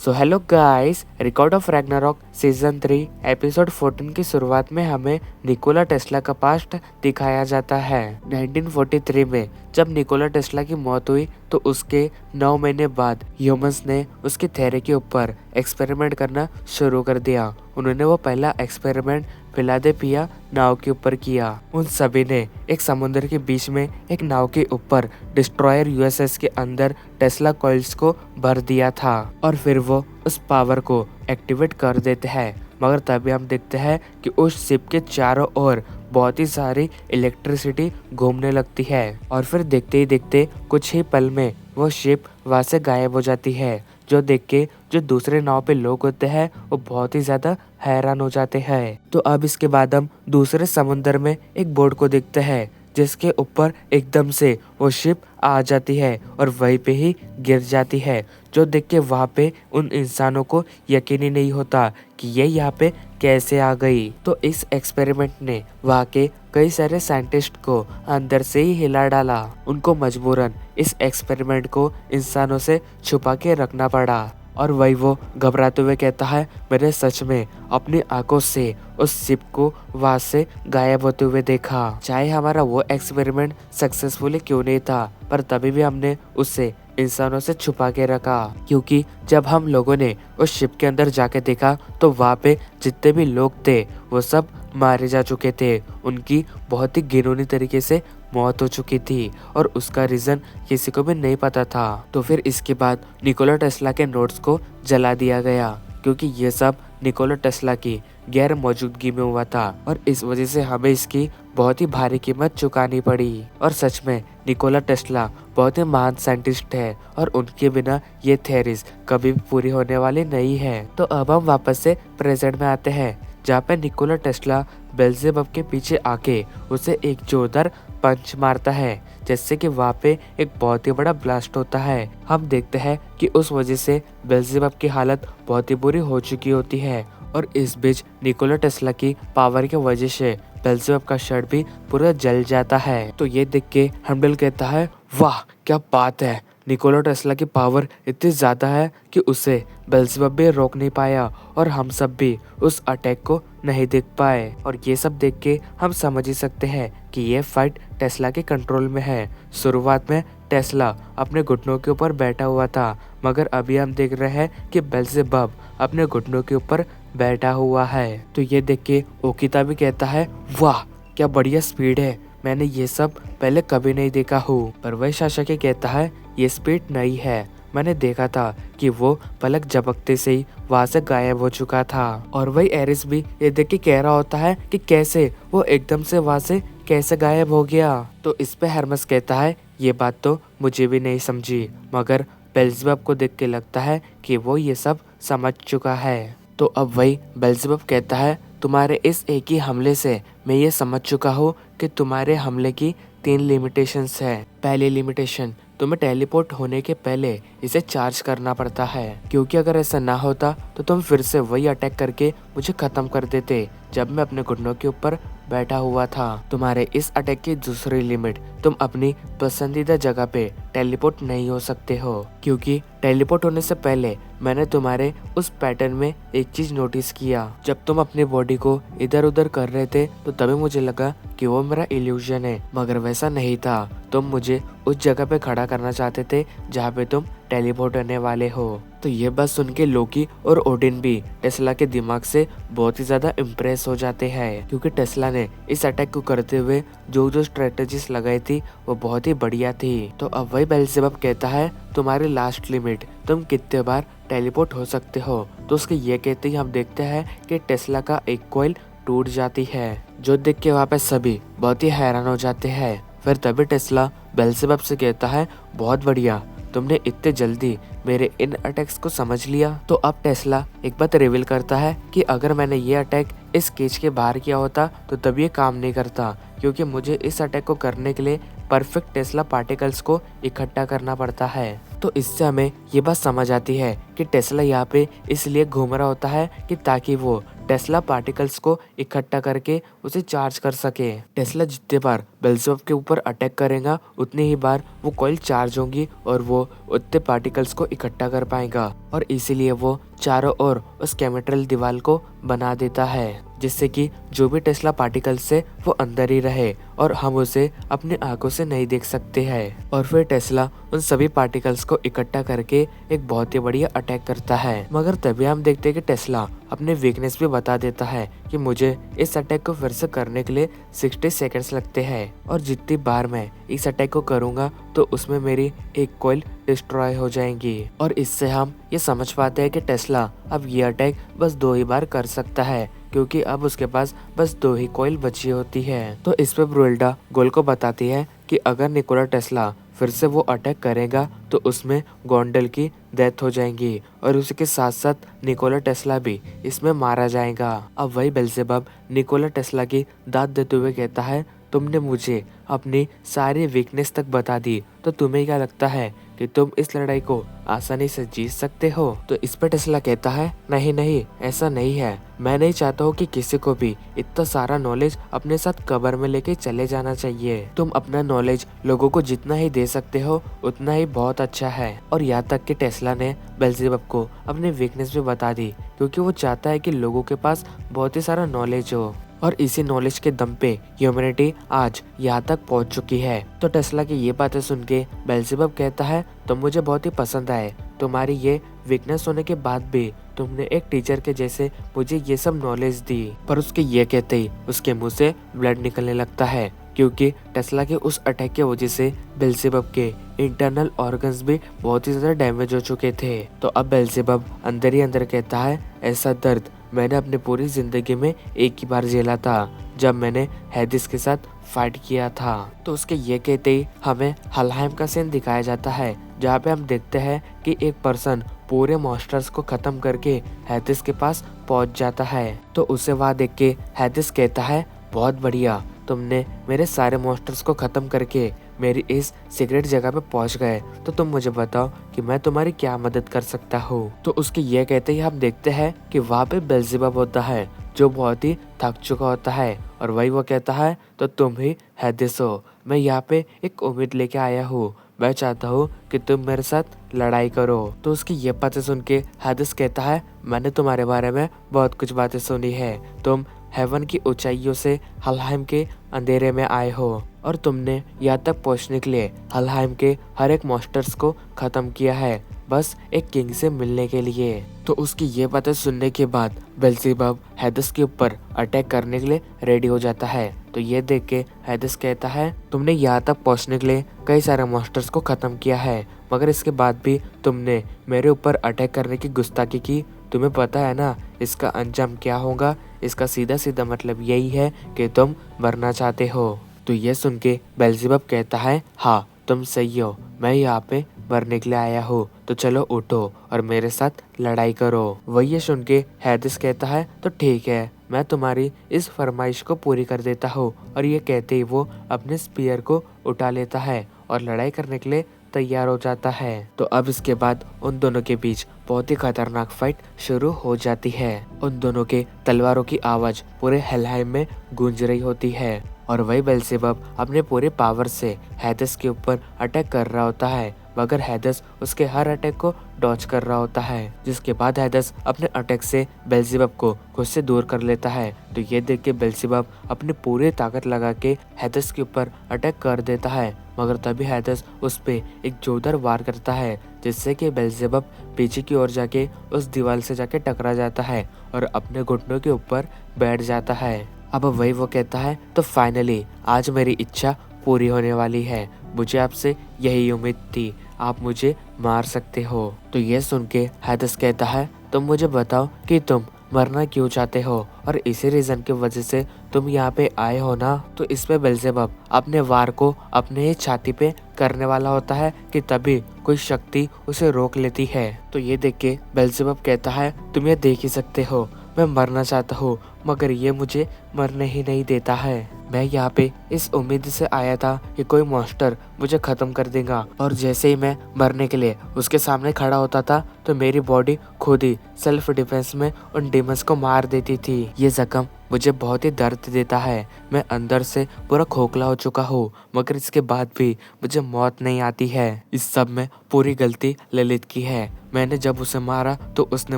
So hello guys, record of Ragnarok season 3 episode 14 की शुरुआत में हमें निकोला टेस्ला का पास्ट दिखाया जाता है। 1943 में जब निकोला टेस्ला की मौत हुई तो उसके 9 महीने बाद ह्यूमंस ने उसकी थ्योरी के ऊपर एक्सपेरिमेंट करना शुरू कर दिया। उन्होंने वो पहला एक्सपेरिमेंट फिलाडेल्फिया नाव के ऊपर किया। उन सभी ने एक समुद्र के बीच में एक नाव के ऊपर डिस्ट्रॉयर यूएसएस के अंदर टेस्ला कॉइल्स को भर दिया था और फिर वो उस पावर को एक्टिवेट कर देते हैं। मगर तभी हम देखते हैं कि उस शिप के चारों ओर बहुत ही सारी इलेक्ट्रिसिटी घूमने लगती है और फिर देखते ही देखते कुछ ही पल में वो शिप वहां से गायब हो जाती है। जो देख के जो दूसरे नाव पे लोग होते हैं वो बहुत ही ज्यादा हैरान हो जाते हैं। तो अब इसके बाद हम दूसरे समुद्र में एक बोट को देखते हैं जिसके ऊपर एकदम से वो शिप आ जाती है और वहीं पे ही गिर जाती है। जो देख के वहाँ पे उन इंसानों को यकीन ही नहीं होता कि ये यहाँ पे कैसे आ गई। तो इस एक्सपेरिमेंट ने वहाँ के कई सारे साइंटिस्ट को अंदर से ही हिला डाला। उनको मजबूरन इस एक्सपेरिमेंट को इंसानों से छुपा के रखना पड़ा और वही वो घबराते हुए कहता है, मैंने सच में अपनी आंखों से उस शिप को वहां से गायब होते हुए देखा। चाहे हमारा वो एक्सपेरिमेंट सक्सेसफुली क्यों नहीं था, पर तभी भी हमने उससे इंसानों से छुपा के रखा, क्योंकि जब हम लोगों ने उस शिप के अंदर जाके देखा तो वहाँ पे जितने भी लोग थे वो सब मारे जा चुके थे। उनकी बहुत ही घिनौनी तरीके से मौत हो चुकी थी और उसका रीजन किसी को भी नहीं पता था। तो फिर इसके बाद निकोला टेस्ला के नोट्स को जला दिया गया, क्योंकि ये सब निकोला टेस्ला की गैर मौजूदगी में हुआ था और इस वजह से हमें इसकी बहुत ही भारी कीमत चुकानी पड़ी। और सच में निकोला टेस्ला बहुत ही महान साइंटिस्ट है और उनके बिना ये थ्योरीज कभी भी पूरी होने वाली नहीं है। तो अब हम वापस से प्रेजेंट में आते हैं, जहाँ पे निकोला टेस्ला बेल्जेबब के पीछे आके उसे एक जोरदार पंच मारता है, जिससे कि वहाँ पे एक बहुत ही बड़ा ब्लास्ट होता है। हम देखते हैं कि उस वजह से बेल्जेबब की हालत बहुत ही बुरी हो चुकी होती है और इस बीच निकोला टेस्ला की पावर की वजह से बेल्जेबब का शर्ट भी पूरा जल जाता है। तो ये देख के हेम्डल कहता है, वाह क्या बात है, निकोला टेस्ला की पावर इतनी ज्यादा है कि उसे बेल्जेबब भी रोक नहीं पाया और हम सब भी उस अटैक को नहीं देख पाए। और ये सब देख के हम समझ ही सकते हैं कि ये फाइट टेस्ला के कंट्रोल में है। शुरुआत में टेस्ला अपने घुटनों के ऊपर बैठा हुआ था, मगर अभी हम देख रहे हैं कि बेल्जेबब अपने घुटनों के ऊपर बैठा हुआ है। तो ये देख के ओकिता भी कहता है, वाह क्या बढ़िया स्पीड है, मैंने ये सब पहले कभी नहीं देखा हूँ। पर वही शासक कहता है, ये स्पीड नहीं है, मैंने देखा था कि वो पलक झपकते से ही वहां से गायब हो चुका था। और वही एरिस भी ये देख के कह रहा होता है कि कैसे वो एकदम से वहां से कैसे गायब हो गया। तो इस पे हर्मस कहता है, ये बात तो मुझे भी नहीं समझी, मगर बेल्जेबब को देख के लगता है कि वो ये सब समझ चुका है। तो अब वही बेल्जेबब कहता है, तुम्हारे इस एक ही हमले से मैं ये समझ चुका हूँ कि तुम्हारे हमले की 3 लिमिटेशंस है। पहली लिमिटेशन, तुम्हें टेलीपोर्ट होने के पहले इसे चार्ज करना पड़ता है, क्योंकि अगर ऐसा ना होता तो तुम फिर से वही अटैक करके मुझे खत्म कर देते जब मैं अपने घुटनों के ऊपर बैठा हुआ था। तुम्हारे इस अटैक की दूसरी लिमिट, तुम अपनी पसंदीदा जगह पे टेलीपोर्ट नहीं हो सकते हो, क्योंकि टेलीपोर्ट होने से पहले मैंने तुम्हारे उस पैटर्न में एक चीज नोटिस किया। जब तुम अपनी बॉडी को इधर उधर कर रहे थे तो तभी मुझे लगा कि वो मेरा इल्यूजन है, मगर वैसा नहीं था। तुम मुझे उस जगह पे खड़ा करना चाहते थे जहाँ पे तुम टेलीपोर्ट होने वाले हो। तो ये बात सुन के लोकी और ओडिन भी टेस्ला के दिमाग से बहुत ही ज्यादा इम्प्रेस हो जाते हैं, क्योंकि टेस्ला ने इस अटैक को करते हुए जो जो स्ट्रेटेजीज लगाई थी वो बहुत ही बढ़िया थी। तो अब वही बेल्जेबब कहता है, तुम्हारी लास्ट लिमिट, तुम कितने बार टेलीपोर्ट हो सकते हो। तो उसके ये कहते ही हम देखते हैं कि टेस्ला का एक कॉइल टूट जाती है, जो देख के वहाँ पे सभी बहुत ही हैरान हो जाते हैं। फिर तभी टेस्ला बेल्जेबब से कहता है, बहुत बढ़िया, तुमने इतने जल्दी मेरे इन अटैक्स को समझ लिया। तो अब टेस्ला एक बात रिवील करता है कि अगर मैंने ये अटैक इस केज के बाहर किया होता तो तब ये काम नहीं करता, क्योंकि मुझे इस अटैक को करने के लिए परफेक्ट टेस्ला पार्टिकल्स को इकट्ठा करना पड़ता है। तो इससे हमें ये बात समझ आती है कि टेस्ला यहाँ पे इसलिए घूम रहा होता है कि ताकि वो टेस्ला पार्टिकल्स को इकट्ठा करके उसे चार्ज कर सके। टेस्ला जितने बार बेल्जेबब के ऊपर अटैक करेगा उतनी ही बार वो कॉइल चार्ज होंगी और वो उतने पार्टिकल्स को इकट्ठा कर पाएगा और इसीलिए वो चारों ओर उस केमिकल दीवार को बना देता है, जिससे कि जो भी टेस्ला पार्टिकल्स से वो अंदर ही रहे और हम उसे अपनी आंखों से नहीं देख सकते हैं। और फिर टेस्ला उन सभी पार्टिकल्स को इकट्ठा करके एक बहुत ही बढ़िया अटैक करता है। मगर तभी हम देखते हैं कि टेस्ला अपने वीकनेस भी बता देता है कि मुझे इस अटैक को फिर से करने के लिए 60 सेकंड्स लगते हैं और जितनी बार मैं इस अटैक को करूंगा तो उसमें मेरी एक कॉइल डिस्ट्रॉय हो जाएंगी। और इससे हम ये समझ पाते हैं कि टेस्ला अब ये अटैक बस 2 ही बार कर सकता है, क्योंकि अब उसके पास बस 2 ही कॉइल बची होती है। तो इस पे ब्रुएल्डा गोल को बताती है कि अगर निकोला टेस्ला फिर से वो अटैक करेगा तो उसमें गोंडल की डेथ हो जाएंगी और उसके साथ साथ निकोला टेस्ला भी इसमें मारा जाएगा। अब वही बेल्जेबब निकोला टेस्ला की दाद देते हुए कहता है, तुमने मुझे अपनी सारी वीकनेस तक बता दी, तो तुम्हें क्या लगता है कि तुम इस लड़ाई को आसानी से जीत सकते हो? तो इस पे टेस्ला कहता है, नहीं नहीं, ऐसा नहीं है। मैं नहीं चाहता हूँ कि किसी को भी इतना सारा नॉलेज अपने साथ कब्र में लेके चले जाना चाहिए। तुम अपना नॉलेज लोगों को जितना ही दे सकते हो उतना ही बहुत अच्छा है। और यहाँ तक कि टेस्ला ने बेल्जेबब को अपनी वीकनेस भी बता दी, क्योंकि वो चाहता है कि लोगों के पास बहुत ही सारा नॉलेज हो और इसी नॉलेज के दम पे ह्यूमैनिटी आज यहाँ तक पहुँच चुकी है। तो टेस्ला की ये बातें सुन के बेल्जेबब कहता है, तुम मुझे बहुत ही पसंद आए। तुम्हारी ये वीकनेस होने के बाद भी तुमने एक टीचर के जैसे मुझे ये सब नॉलेज दी। पर उसके ये कहते ही उसके मुंह से ब्लड निकलने लगता है, क्योंकि टेस्ला के उस अटैक की वजह से बेल्जेबब के इंटरनल ऑर्गन्स भी बहुत ही ज्यादा डैमेज हो चुके थे। तो अब बेल्जेबब अंदर ही अंदर कहता है, ऐसा दर्द मैंने अपनी पूरी जिंदगी में एक ही बार झेला था, जब मैंने हैदिस के साथ फाइट किया था। तो उसके ये कहते ही हमें हलहाइम का सीन दिखाया जाता है, जहाँ पे हम देखते हैं कि एक पर्सन पूरे मॉन्स्टर्स को खत्म करके हैदिस के पास पहुंच जाता है। तो उसे वहाँ देख के हैदिस कहता है, बहुत बढ़िया, तुमने मेरे सारे मॉन्स्टर्स को खत्म करके मेरी इस सीक्रेट जगह पे पहुंच गए, तो तुम मुझे बताओ कि मैं तुम्हारी क्या मदद कर सकता हूँ। तो उसके ये कहते ही हम देखते हैं कि वहाँ पे बेल्जेबब होता है, जो बहुत ही थक चुका होता है और वही वो कहता है, तो तुम ही हैदिस हो। मैं यहाँ पे एक उम्मीद लेके आया हूँ, मैं चाहता हूँ कि तुम मेरे साथ लड़ाई करो। तो उसकी ये बातें सुन के हैदिस कहता है, मैंने तुम्हारे बारे में बहुत कुछ बातें सुनी है। तुम हेवन की ऊंचाइयों से हलहाइम के अंधेरे में आए हो और तुमने यहाँ तक पहुँचने के लिए हलहाइम के हर एक मॉन्स्टर्स को खत्म किया है, बस एक किंग से मिलने के लिए। तो उसकी ये बातें सुनने के बाद बेल्जेबब हैदिस के ऊपर अटैक करने के लिए रेडी हो जाता है। तो ये देख के हैदिस कहता है, तुमने यहाँ तक पहुँचने के लिए कई सारे मॉन्स्टर्स को खत्म किया है, मगर इसके बाद भी तुमने मेरे ऊपर अटैक करने की गुस्ताखी की। तुम्हें पता है ना इसका अंजाम क्या होगा? इसका सीधा सीधा मतलब यही है कि तुम मरना चाहते हो। तो ये सुन के बेल्जेबब कहता है, हाँ तुम सही हो, मैं यहाँ पे मरने के लिए आया हूँ, तो चलो उठो और मेरे साथ लड़ाई करो। वही ये सुन के हैदिस कहता है, तो ठीक है, मैं तुम्हारी इस फरमाइश को पूरी कर देता हूँ। और ये कहते ही वो अपने स्पीयर को उठा लेता है और लड़ाई करने के लिए तैयार हो जाता है। तो अब इसके बाद उन दोनों के बीच बहुत ही खतरनाक फाइट शुरू हो जाती है। उन दोनों के तलवारों की आवाज पूरे हेलहाइम में गूंज रही होती है और वही बेल्जेबब अपने पूरे पावर से हैदिस के ऊपर अटैक कर रहा होता है, मगर हैदिस उसके हर अटैक को डॉज कर रहा होता है। जिसके बाद हैदिस अपने अटैक से बेल्जेबब को खुद से दूर कर लेता है। तो ये देख के बेल्जेबब अपनी पूरी ताकत लगा के हैदिस के ऊपर अटैक कर देता है, मगर तभी हैदिस उस पे एक जोरदार वार करता है, जिससे कि बेल्जेबब पीछे की ओर जाके उस दीवार से जाके टकरा जाता है और अपने घुटनों के ऊपर बैठ जाता है। अब वही वो कहता है, तो फाइनली आज मेरी इच्छा पूरी होने वाली है, मुझे आपसे यही उम्मीद थी, आप मुझे मार सकते हो। तो ये सुन के हैदिस कहता है, तुम मुझे बताओ कि तुम मरना क्यों चाहते हो और इसी रीजन की वजह से तुम यहाँ पे आए हो ना। तो इस पे बेल्जेबब अपने वार को अपने ही छाती पे करने वाला होता है कि तभी कोई शक्ति उसे रोक लेती है। तो ये देख के बेल्जेबब कहता है, तुम ये देख ही सकते हो, मैं मरना चाहता हूँ, मगर ये मुझे मरने ही नहीं देता है। मैं यहाँ पे इस उम्मीद से आया था कि कोई मॉन्स्टर मुझे खत्म कर देगा, और जैसे ही मैं मरने के लिए उसके सामने खड़ा होता था तो मेरी बॉडी खुद ही सेल्फ डिफेंस में उन डीमंस को मार देती थी। ये जख्म मुझे बहुत ही दर्द देता है। मैं अंदर से पूरा खोखला हो चुका हूँ, मगर इसके बाद भी मुझे मौत नहीं आती है। इस सब में पूरी गलती ललित की है। मैंने जब उसे मारा तो उसने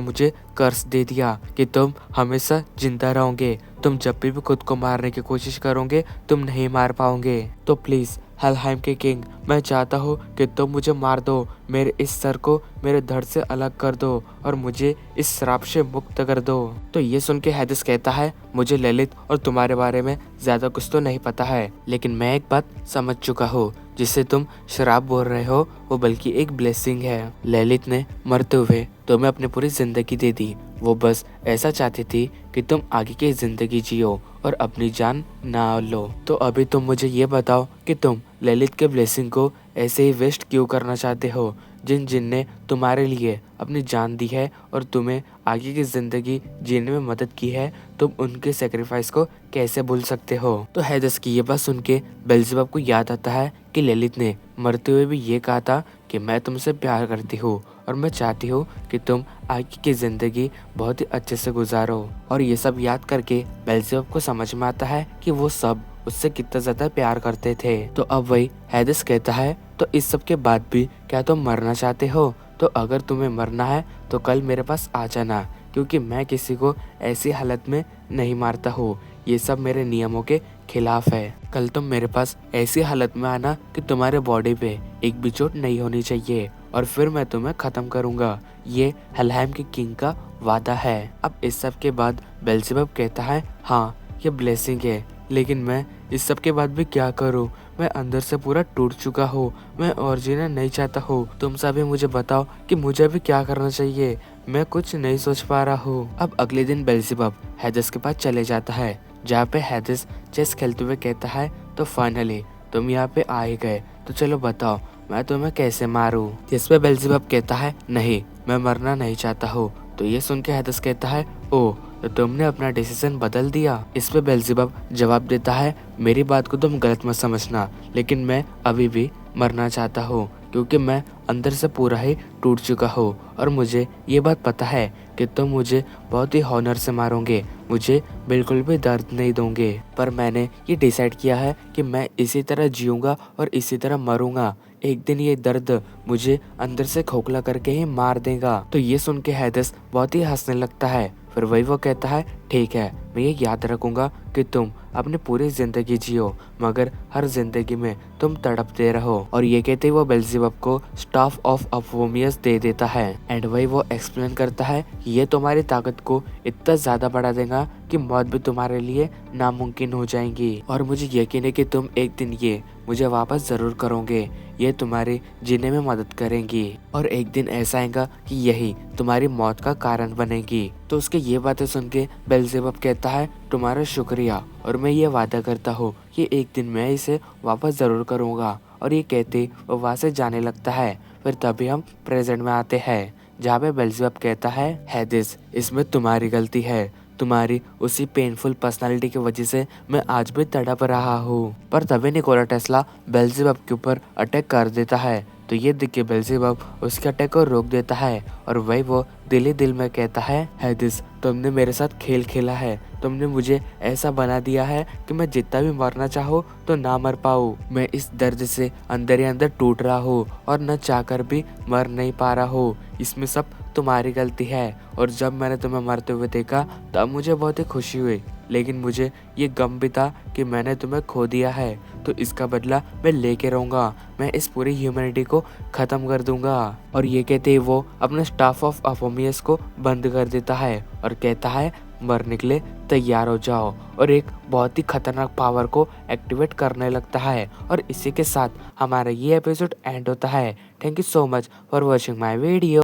मुझे कर्स दे दिया कि तुम हमेशा जिंदा रहोगे, तुम जब भी खुद को मारने की कोशिश करोगे तुम नहीं मार पाओगे। तो प्लीज हेलहाइम के किंग, मैं चाहता हूँ कि तुम मुझे मार दो, मेरे इस सर को मेरे धड़ से अलग कर दो और मुझे इस श्राप से मुक्त कर दो। तो ये सुन के हेदिस कहता है, मुझे ललित और तुम्हारे बारे में ज्यादा कुछ तो नहीं पता है, लेकिन मैं एक बात समझ चुका हूँ, जिसे तुम श्राप बोल रहे हो वो बल्कि एक ब्लेसिंग है। ललित ने मरते हुए तुम्हें अपनी पूरी जिंदगी दे दी। वो बस ऐसा चाहती थी कि तुम आगे की जिंदगी जियो और अपनी जान ना लो। तो अभी तुम मुझे ये बताओ कि तुम ललित के ब्लेसिंग को ऐसे ही वेस्ट क्यों करना चाहते हो? जिन जिनने तुम्हारे लिए अपनी जान दी है और तुम्हें आगे की जिंदगी जीने में मदद की है, तुम उनके सेक्रीफाइस को कैसे भूल सकते हो? तो हेदिस की ये बात सुन के बेल्ज़ेबब को याद आता है कि ललित ने मरते हुए भी ये कहा था कि मैं तुमसे प्यार करती हूँ और मैं चाहती हूँ कि तुम आगे की जिंदगी बहुत ही अच्छे से गुजारो। और ये सब याद करके बेल्ज़ेबब को समझ में आता है कि वो सब उससे कितना ज्यादा प्यार करते थे। तो अब वही हेदिस कहता है, तो इस सब के बाद भी क्या तुम मरना चाहते हो? तो अगर तुम्हें मरना है तो कल मेरे पास आ जाना, क्योंकि मैं किसी को ऐसी हालत में नहीं मारता हूँ। ये सब मेरे नियमों के खिलाफ है। कल तुम मेरे पास ऐसी हालत में आना कि तुम्हारे बॉडी पे एक भी चोट नहीं होनी चाहिए, और फिर मैं तुम्हें खत्म करूंगा। ये हेलहाइम के किंग का वादा है। अब इस सब के बाद बेल्ज़ेबब कहता है, हाँ ये ब्लेसिंग है, लेकिन मैं इस सब के बाद भी क्या करूं? मैं अंदर से पूरा टूट चुका हूँ। मैं और जीना नहीं चाहता हूँ। तुम सभी मुझे बताओ कि मुझे भी क्या करना चाहिए। मैं कुछ नहीं सोच पा रहा हूँ। अब अगले दिन बेल्ज़ेबब हेदिस के पास चले जाता है, जहाँ पे हेदिस चेस खेलते हुए कहता है, तो फाइनली तुम यहाँ पे आ ही गए, तो चलो बताओ मैं तुम्हें कैसे मारूं? जिस पे बेल्ज़ेबब कहता है, नहीं मैं मरना नहीं चाहता हूँ। तो ये सुन के हेदिस कहता है, ओ तो तुमने अपना डिसीजन बदल दिया? इस पे बेल्ज़ेबब जवाब देता है, मेरी बात को तुम गलत मत समझना, लेकिन मैं अभी भी मरना चाहता हूँ, क्योंकि मैं अंदर से पूरा ही टूट चुका हूँ और मुझे ये बात पता है कि तुम मुझे बहुत ही हॉनर से मारोगे, मुझे बिल्कुल भी दर्द नहीं दोगे। पर मैंने ये डिसाइड किया है कि मैं इसी तरह जीऊँगा और इसी तरह मरूंगा। एक दिन ये दर्द मुझे अंदर से खोखला करके ही मार देगा। तो ये सुन के हेदिस बहुत ही हंसने लगता है। फिर वही वो कहता है, ठीक है मैं ये याद रखूंगा कि तुम अपनी पूरी जिंदगी जियो, मगर हर जिंदगी में तुम तड़पते रहो। और ये कहते वो बेल्ज़ेबब को स्टाफ ऑफ अपोमियस दे देता है। एंड वही वो एक्सप्लेन करता है कि ये तुम्हारी ताकत को इतना ज्यादा बढ़ा देगा कि मौत भी तुम्हारे लिए नामुमकिन हो जाएंगी। और मुझे यकीन है कि तुम एक दिन ये मुझे वापस जरूर करोगे। ये तुम्हारे जीने में मदद करेंगी और एक दिन ऐसा आएगा कि यही तुम्हारी मौत का कारण बनेगी। तो उसके ये बातें सुन के बेल्ज़ेबब कहता है, तुम्हारा शुक्रिया, और मैं ये वादा करता हूँ कि एक दिन मैं इसे वापस जरूर करूँगा। और ये कहते वो वहाँ से जाने लगता है। फिर तभी हम प्रेजेंट में आते हैं, जहाँ पे बेल्ज़ेबब कहता है, हेदिस इसमें तुम्हारी गलती है, तुम्हारी उसी पेनफुल पर्सनालिटी की वजह से मैं आज भी तड़प रहा हूँ। पर तभी निकोला टेस्ला बेल्ज़ेबब के ऊपर अटैक कर देता है। तो ये देख के बेल्ज़ेबब उसके अटैक को रोक देता है और वही वो दिल ही दिल में कहता है, हेदिस तुमने मेरे साथ खेल खेला है, तुमने मुझे ऐसा बना दिया है कि मैं जितना भी मरना चाहूँ तो ना मर पाऊँ। मैं इस दर्द से अंदर ही अंदर टूट रहा हूँ और न चाहकर भी मर नहीं पा रहा हूँ। इसमें सब तुम्हारी गलती है। और जब मैंने तुम्हें मरते हुए देखा तब मुझे बहुत ही खुशी हुई, लेकिन मुझे ये गम भी था कि मैंने तुम्हें खो दिया है। तो इसका बदला मैं लेके रहूंगा, मैं इस पूरी ह्यूमैनिटी को खत्म कर दूंगा। और ये कहते ही वो अपने स्टाफ ऑफ अपोमियस को बंद कर देता है और कहता है, मरने के लिए तैयार हो जाओ, और एक बहुत ही खतरनाक पावर को एक्टिवेट करने लगता है। और इसी के साथ हमारा ये एपिसोड एंड होता है। Thank you so much for watching my video.